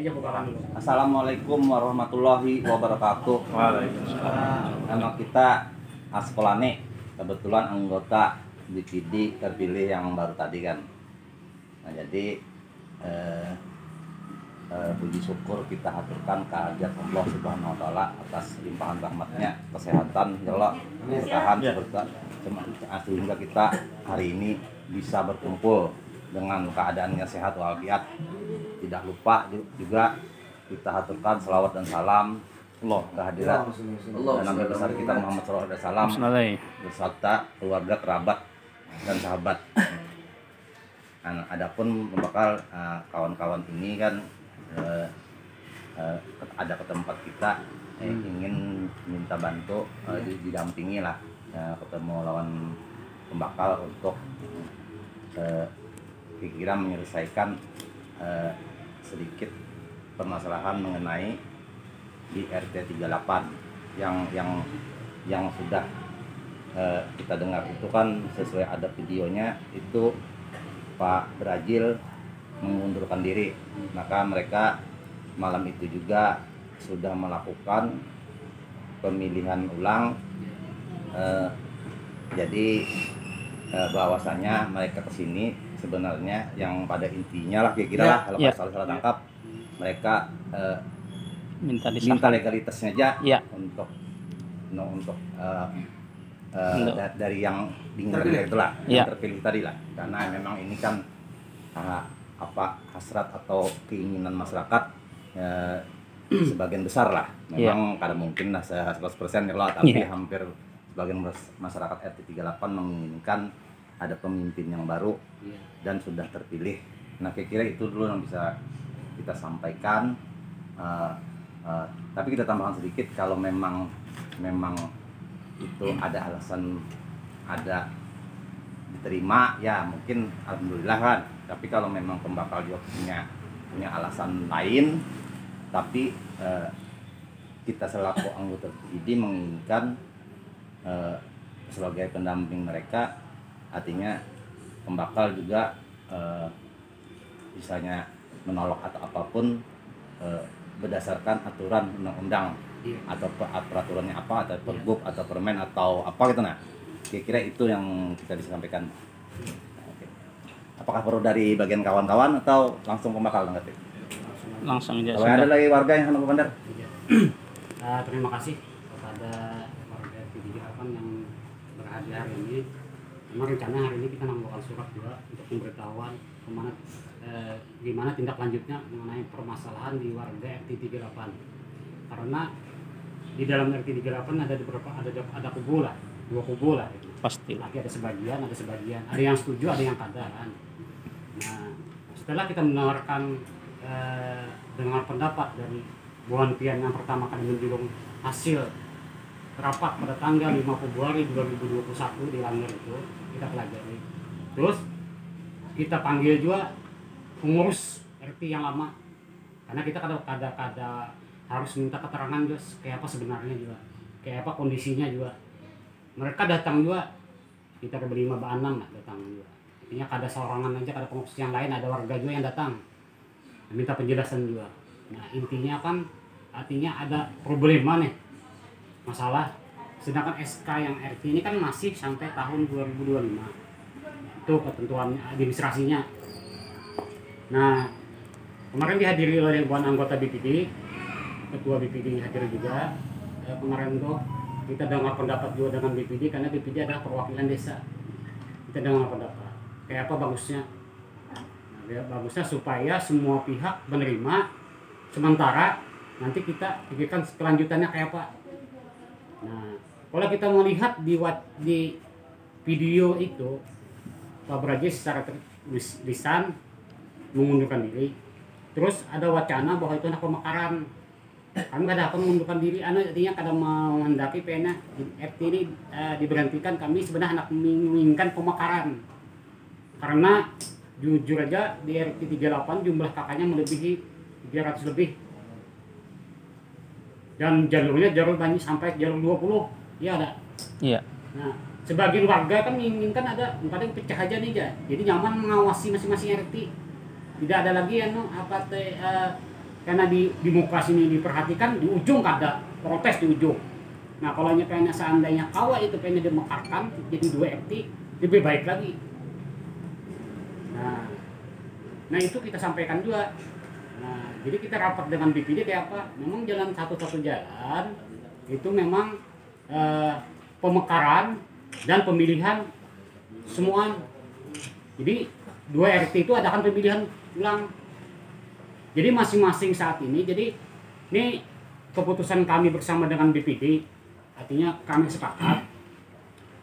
aja bukaan dulu. Assalamualaikum warahmatullahi wabarakatuh. Waalaikumsalam. Nama kita Askolane, kebetulan anggota DPD terpilih yang baru tadi kan. Nah jadi puji syukur kita haturkan kehadirat Allah Subhanahu Wa Taala atas limpahan rahmatnya, kesehatan, Allah bertahan sehingga kita hari ini bisa berkumpul dengan keadaannya sehat walafiat. Tidak lupa juga kita haturkan selawat dan salam kehadirat Nabi besar kita Muhammad SAW beserta keluarga, kerabat dan sahabat. Nah, adapun bakal kawan-kawan ini kan ada ke tempat kita ingin minta bantu didampingi lah ketemu lawan pembakal untuk pikiran menyelesaikan sedikit permasalahan mengenai di RT 38 yang sudah kita dengar itu kan sesuai ada videonya itu Pak Brazil mengundurkan diri, maka mereka malam itu juga sudah melakukan pemilihan ulang. Jadi bahwasanya mereka kesini sebenarnya yang pada intinya lah kira-kira lah kalau salah tangkap mereka minta legalitasnya aja untuk dari yang diinginkan itulah yang terpilih tadi lah, karena memang ini kan hasrat atau keinginan masyarakat sebagian besar lah memang kada mungkin lah 100% ya lah, tapi hampir sebagian masyarakat RT 38 menginginkan ada pemimpin yang baru dan sudah terpilih. Nah kira-kira itu dulu yang bisa kita sampaikan. Tapi kita tambahkan sedikit, kalau memang itu ada alasan ada diterima ya mungkin alhamdulillah kan. Tapi kalau memang pembakal juga punya alasan lain, tapi kita selaku anggota DPD menginginkan sebagai pendamping mereka, artinya pembakal juga misalnya menolak atau apapun berdasarkan aturan undang-undang atau peraturannya apa, atau pergub atau permen atau apa gitu. Nah kira-kira itu yang kita bisa sampaikan. Apakah perlu dari bagian kawan-kawan atau langsung pembakal nanti? Langsung aja. Kalau ada lagi warga yang hendak komentar. Terima kasih kepada warga RT 38 yang berhadir hari ini. Memang rencana hari ini kita membawa surat juga untuk pemberitahuan gimana tindak lanjutnya mengenai permasalahan di warga RT 38. Karena di dalam RT 38 ada kubu lah, 2 kubu lah. Pasti. Lagi ada sebagian, ada yang setuju, ada yang kada kan. Nah, setelah kita mendengarkan dengan pendapat dari Buan Pian yang pertama kali menjulung hasil rapat pada tanggal 5 Februari 2021 di Langgar itu, kita pelajari. Terus kita panggil juga pengurus RT yang lama, karena kita kada harus minta keterangan juga kayak apa sebenarnya juga, kayak apa kondisinya juga. Mereka datang juga, kita berlima berenam lah datang juga. Artinya kada seorangan aja, kada pengurus yang lain, ada warga juga yang datang minta penjelasan juga. Nah intinya kan artinya ada problema nih, masalah. Sedangkan SK yang RT ini kan masih sampai tahun 2025 itu ketentuan administrasinya. Nah kemarin dihadiri oleh ribuan anggota BPD, ketua BPD hadir juga. Kemarin tuh kita dengar pendapat juga dengan BPD, karena BPD adalah perwakilan desa. Kita dengar pendapat kayak apa bagusnya. Nah, bagusnya supaya semua pihak menerima, sementara nanti kita pikirkan kelanjutannya kayak apa. Nah kalau kita melihat di video itu, Pak Brazil secara lisan mengundurkan diri. Terus ada wacana bahwa itu anak pemekaran. Kami kada akan mengundurkan diri, artinya kada menghendaki pena RT ini diberhentikan. Kami sebenarnya hendak menginginkan pemekaran, karena jujur aja di RT 38 jumlah kakaknya melebihi 300 lebih, dan jalurnya jalur banyak sampai jalur 20 ya ada. Iya. Nah sebagian warga kan menginginkan ada kadang pecah aja nih aja, jadi nyaman mengawasi masing-masing RT. Tidak ada lagi karena di muka sini diperhatikan, di ujung kada protes di ujung. Nah kalau pengen seandainya kawah itu pengen dimekarkan jadi 2 RT lebih baik lagi. Nah itu kita sampaikan juga. Nah jadi kita rapat dengan BPD kayak apa? Memang jalan satu-satu jalan itu memang pemekaran dan pemilihan semua. Jadi 2 RT itu adakan pemilihan ulang. Jadi masing-masing saat ini, jadi ini keputusan kami bersama dengan BPD, artinya kami sepakat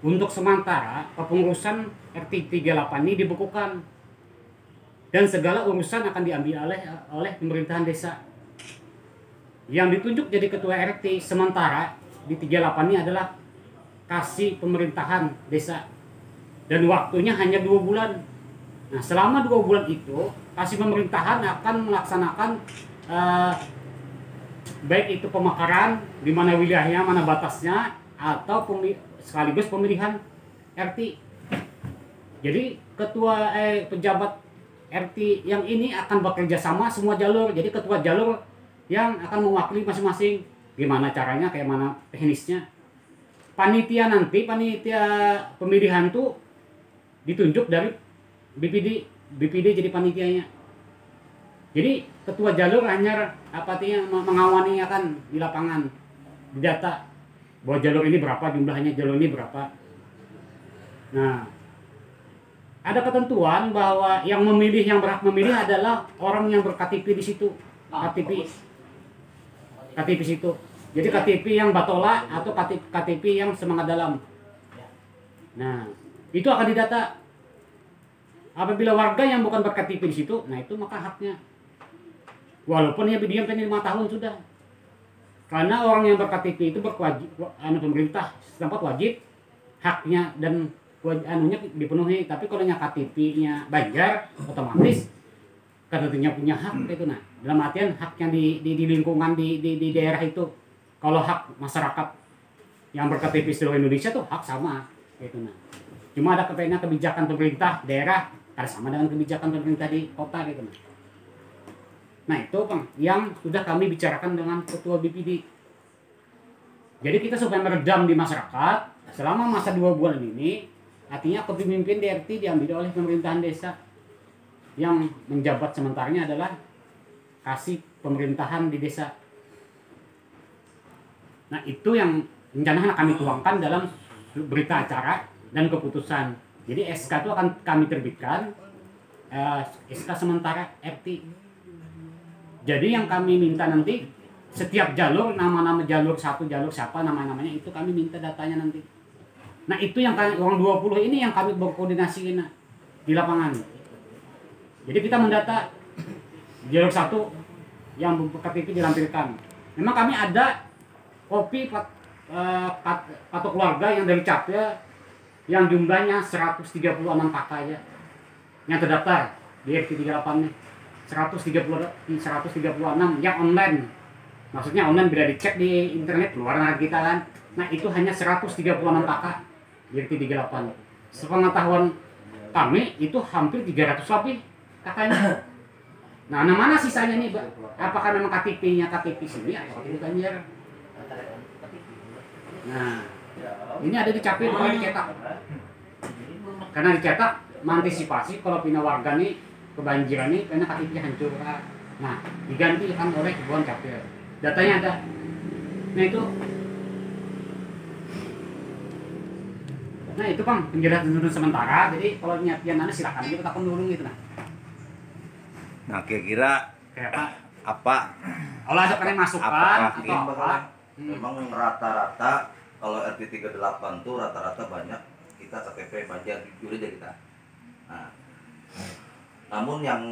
untuk sementara kepengurusan RT 38 ini dibekukan dan segala urusan akan diambil oleh pemerintahan desa. Yang ditunjuk jadi ketua RT sementara di 38 ini adalah kasih pemerintahan desa dan waktunya hanya 2 bulan. Nah selama 2 bulan itu kasih pemerintahan akan melaksanakan baik itu pemekaran di mana wilayahnya, mana batasnya, atau sekaligus pemilihan RT. Jadi ketua pejabat RT yang ini akan bekerja sama semua jalur. Jadi ketua jalur yang akan mewakili masing-masing. Gimana caranya, kayak mana teknisnya. Panitia nanti, panitia pemilihan itu ditunjuk dari BPD jadi panitianya. Jadi ketua jalur hanya mengawani akan di lapangan, di data bahwa jalur ini berapa, jumlahnya jalur ini berapa. Nah, ada ketentuan bahwa yang berhak memilih adalah orang yang ber-KTP di situ, KTP situ. Jadi KTP yang batola atau KTP yang semangat dalam. Nah, itu akan didata. Apabila warga yang bukan ber-KTP di situ, nah itu maka haknya. Walaupun dia berdiam 5 tahun sudah. Karena orang yang ber-KTP itu pemerintah setempat wajib haknya dan anunya dipenuhi. Tapi kalau KTP-nya Banjar, otomatis tentunya punya hak itu. Nah, dalam artian haknya di lingkungan di daerah itu. Kalau hak masyarakat yang ber-KTP seluruh Indonesia tuh hak sama gitu. Nah, cuma ada kebijakan pemerintah daerah ada sama dengan kebijakan pemerintah di kota gitu. Nah itu Bang yang sudah kami bicarakan dengan ketua BPD. Jadi kita supaya meredam di masyarakat selama masa 2 bulan ini, artinya kepemimpin DRT diambil oleh pemerintahan desa. Yang menjabat sementaranya adalah kasih pemerintahan di desa. Nah itu yang rencana kami tuangkan dalam berita acara dan keputusan. Jadi SK itu akan kami terbitkan, SK sementara RT. Jadi yang kami minta nanti setiap jalur, nama-nama jalur satu jalur siapa nama-namanya itu kami minta datanya nanti. Nah itu yang orang 20 ini yang kami berkoordinasi di lapangan. Jadi kita mendata jalur satu yang KTP dilampirkan. Memang kami ada kopi kartu keluarga yang dari Capil yang jumlahnya 136 kakak aja yang terdaftar di RT 38 nih. 136 yang online. Maksudnya online bila dicek di internet luar negeri kita kan. Nah itu hanya 136 kakak di RT 38. Sepengetahuan kami itu hampir 300 lebih kakaknya. Nah mana sisanya nih apakah memang KTP-nya KTP sini atau KTP Banjar? Nah ini ada di Capil, bukan dicetak. Karena dicetak mengantisipasi kalau pindah warga nih kebanjiran nih karena KTP hancur. Nah diganti kan oleh Buan Capil. Datanya ada. Nah itu. Nah itu Bang penjelasan dulu sementara. Jadi kalau niatnya silakan kita takut dulu gitu nah. Nah kira-kira kayak apa? Kalau ada kalian masukan atau apa? Memang rata-rata kalau RT 38 tuh rata-rata banyak kita KTP Banjar jujur aja kita. Nah, namun yang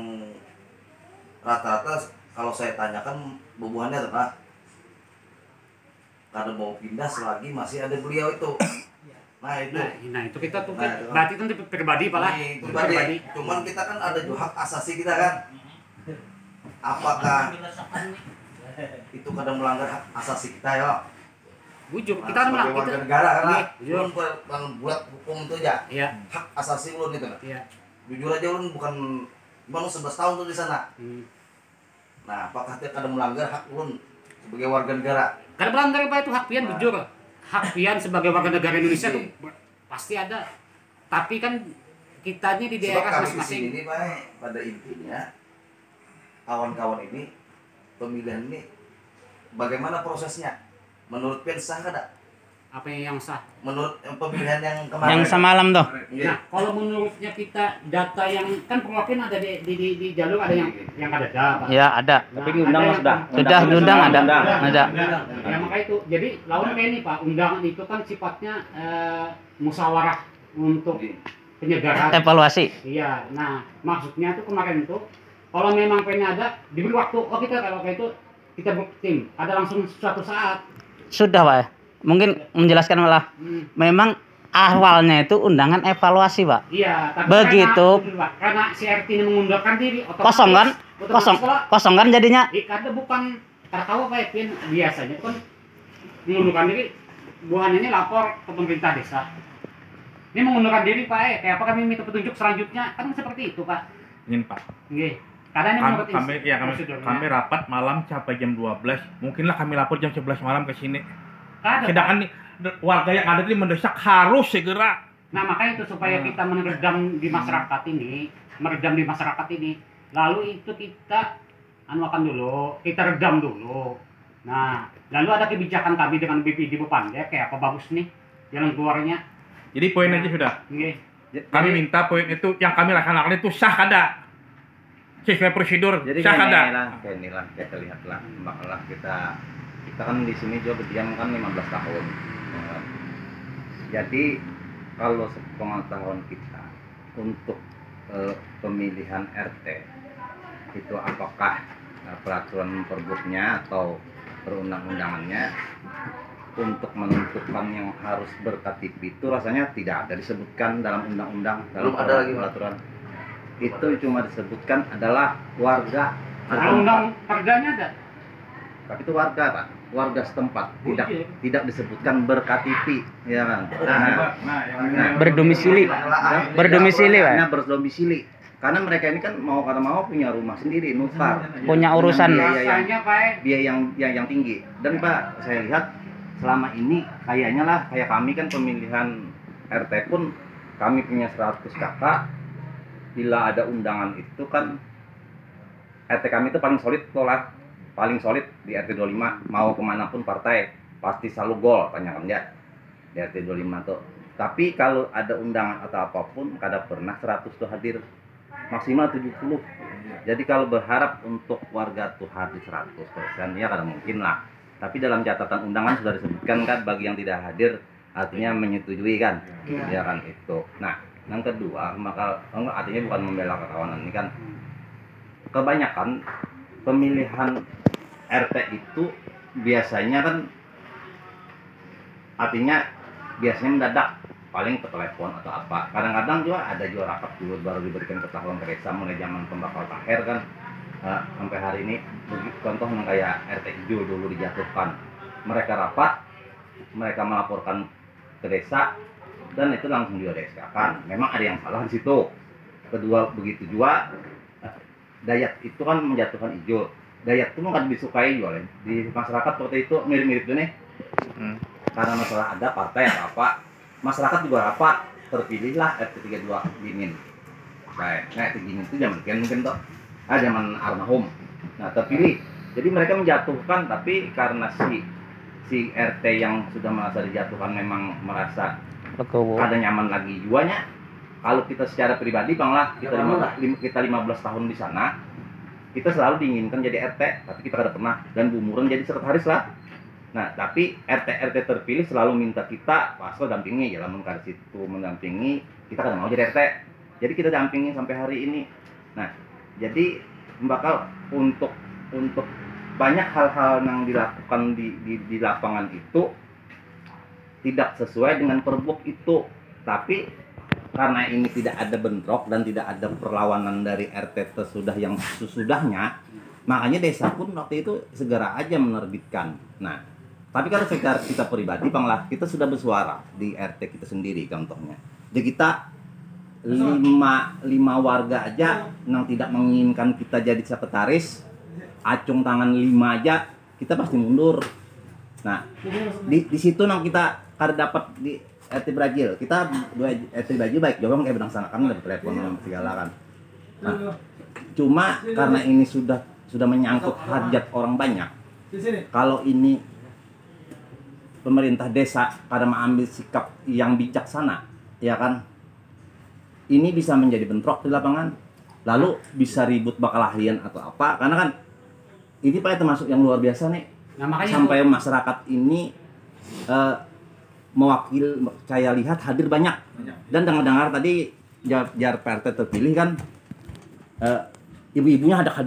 rata-rata kalau saya tanyakan bubuhannya adalah karena mau pindah selagi masih ada beliau itu. Nah itu kita tuh berarti itu pribadi pala. Pribadi. Cuman kita kan ada juga hak asasi kita kan. Apakah itu kadang melanggar hak asasi kita ya? Bujur, kita kan sebagai warga negara kan buat hukum itu aja. Iya. Hak asasi ulun itu kan. Iya. Jujur aja ulun bukan 11 tahun tuh di sana. Nah, apakah dia kadang melanggar hak ulun sebagai warga negara? Karena melanggar apa itu hak pian jujur. Hak pian sebagai warga negara Indonesia tuh pasti ada. Tapi kan kitanya di daerah Sebab kami masing-masing. di sini Pak, pada intinya kawan-kawan ini pemilihan ini bagaimana prosesnya? Menurut pian sah kada? Apa yang sah? Menurut pemilihan yang kemarin. Yang semalam tuh. Iya. Nah, kalau menurutnya kita data yang kan perwakilan ada di jalur ada yang ada data. Ya ada. Tapi diundang ada mas dah. Sudah diundang ada. Ada. Ya makanya itu. Jadi lawan kayak ini Pak, undangan itu kan sifatnya musyawarah untuk penyegaran. Evaluasi. Iya. Nah, maksudnya tuh kemarin itu kalau memang pengen ada diberi waktu. Oh kita kalau kayak itu kita tim ada langsung suatu saat. Sudah Pak. Mungkin menjelaskan malah. Memang awalnya itu undangan evaluasi Pak. Iya. Tapi Begitu. Karena si RT ini mengundurkan diri. Kosong kan? Kosong kan jadinya. Karena bukan karena tahu apa ya Pin, biasanya kan mengundurkan diri bukan ini lapor ke pemerintah desa. Ini mengundurkan diri Pak kayak apa kami minta petunjuk selanjutnya kan seperti itu Pak. Ini Pak. Nggih. Karena ini menurut Kami rapat malam sampai jam 12. Mungkinlah kami lapor jam 11 malam ke sini. Sedangkan warga yang ada ini mendesak harus segera. Nah makanya itu supaya kita meredam di masyarakat ini, lalu itu kita anuakan dulu, kita redam dulu. Nah, lalu ada kebijakan kami dengan BPD Bupanda kayak apa bagus nih jalan keluarnya. Jadi poin aja sudah. Nggih. Kami minta poin itu yang kami laksanakan itu sah kada. Sesuai prosedur Jadi sah kada. inilah kita lihatlah, maklah kita kan di sini juga berdiam kan 15 tahun. Jadi kalau sepengetahuan kita untuk pemilihan RT itu apakah peraturan perbuknya atau perundang-undangannya untuk menentukan yang harus berKTP itu rasanya tidak ada disebutkan dalam undang-undang, dalam peraturan. Itu cuma disebutkan adalah warga. Kalau undang harganya ada. Tapi itu warga Pak, warga setempat, tidak disebutkan berKTP, ya kan? Berdomisili. Berdomisili Pak. Nah, berdomisili. Karena mereka ini kan mau kada mau punya rumah sendiri, nukar. Punya urusan. Biaya yang tinggi. Dan Pak, saya lihat selama ini kayaknya lah kayak kami kan pemilihan RT pun kami punya 100 kakak. Bila ada undangan itu kan RT kami itu paling solid lah. Paling solid di RT 25, mau kemanapun partai pasti selalu gol, tanyakan dia di RT 25 tuh. Tapi kalau ada undangan atau apapun kada pernah 100 tuh hadir, maksimal 70. Jadi kalau berharap untuk warga tuh hadir 100% ya kada mungkin lah. Tapi dalam catatan undangan sudah disebutkan kan bagi yang tidak hadir artinya menyetujui kan, ya kan itu. Nah yang kedua maka artinya bukan membela kekawanan ini kan, kebanyakan pemilihan RT itu biasanya kan artinya biasanya mendadak, paling ke telepon atau apa. Kadang-kadang juga ada juga rapat dulu baru diberikan ketahuan ke desa mulai zaman pembakal taher kan sampai hari ini. Contoh yang kayak RT hijau dulu dijatuhkan, mereka rapat, mereka melaporkan ke desa dan itu langsung di-ODSK-kan. Memang ada yang salah di situ. Kedua begitu juga Dayat itu kan menjatuhkan hijau. Dayat itu kan disukai juga di masyarakat waktu itu mirip-mirip tuh nih. Karena masalah ada partai atau apa, masyarakat juga rapat, terpilihlah RT 32 Dingin. Baik, nah RT Dingin itu zaman mungkin tuh, zaman almarhum. Nah terpilih, jadi mereka menjatuhkan, tapi karena si RT yang sudah merasa dijatuhkan memang merasa ada nyaman lagi juanya. Kalau kita secara pribadi bang lah, kita 15 tahun di sana, kita selalu diinginkan jadi RT, tapi kita kada pernah, dan umuran jadi sekretaris lah. Nah, tapi RT terpilih selalu minta kita pasal dampingi, jalan mengkar situ mendampingi, kita kada mau jadi RT. Jadi kita dampingi sampai hari ini. Nah, jadi bakal untuk banyak hal-hal yang dilakukan di lapangan itu tidak sesuai dengan perbuk itu, tapi karena ini tidak ada bentrok dan tidak ada perlawanan dari RT yang sesudahnya, makanya desa pun waktu itu segera aja menerbitkan. Nah, tapi kalau secara kita pribadi, Bang lah, kita sudah bersuara di RT kita sendiri contohnya. Jadi kita 5 warga aja yang tidak menginginkan kita jadi sekretaris, acung tangan 5 aja kita pasti mundur. Nah, di situ nang kita kada dapat di RT Brazil. Kita dua RT Brazil baik jawab kayak benang sana kan dapat telepon segala kan. Nah, cuma karena ini sudah menyangkut hajat orang banyak. Kalau ini pemerintah desa kada mengambil sikap yang bijaksana, ya kan? Ini bisa menjadi bentrok di lapangan. Lalu bisa ribut bakal lahian atau apa? Karena kan ini Pak termasuk yang luar biasa nih. Nah, makanya sampai masyarakat ini mewakil, saya lihat hadir banyak. Dan dengar tadi jar PRT terpilih kan ibu-ibunya ada hadir.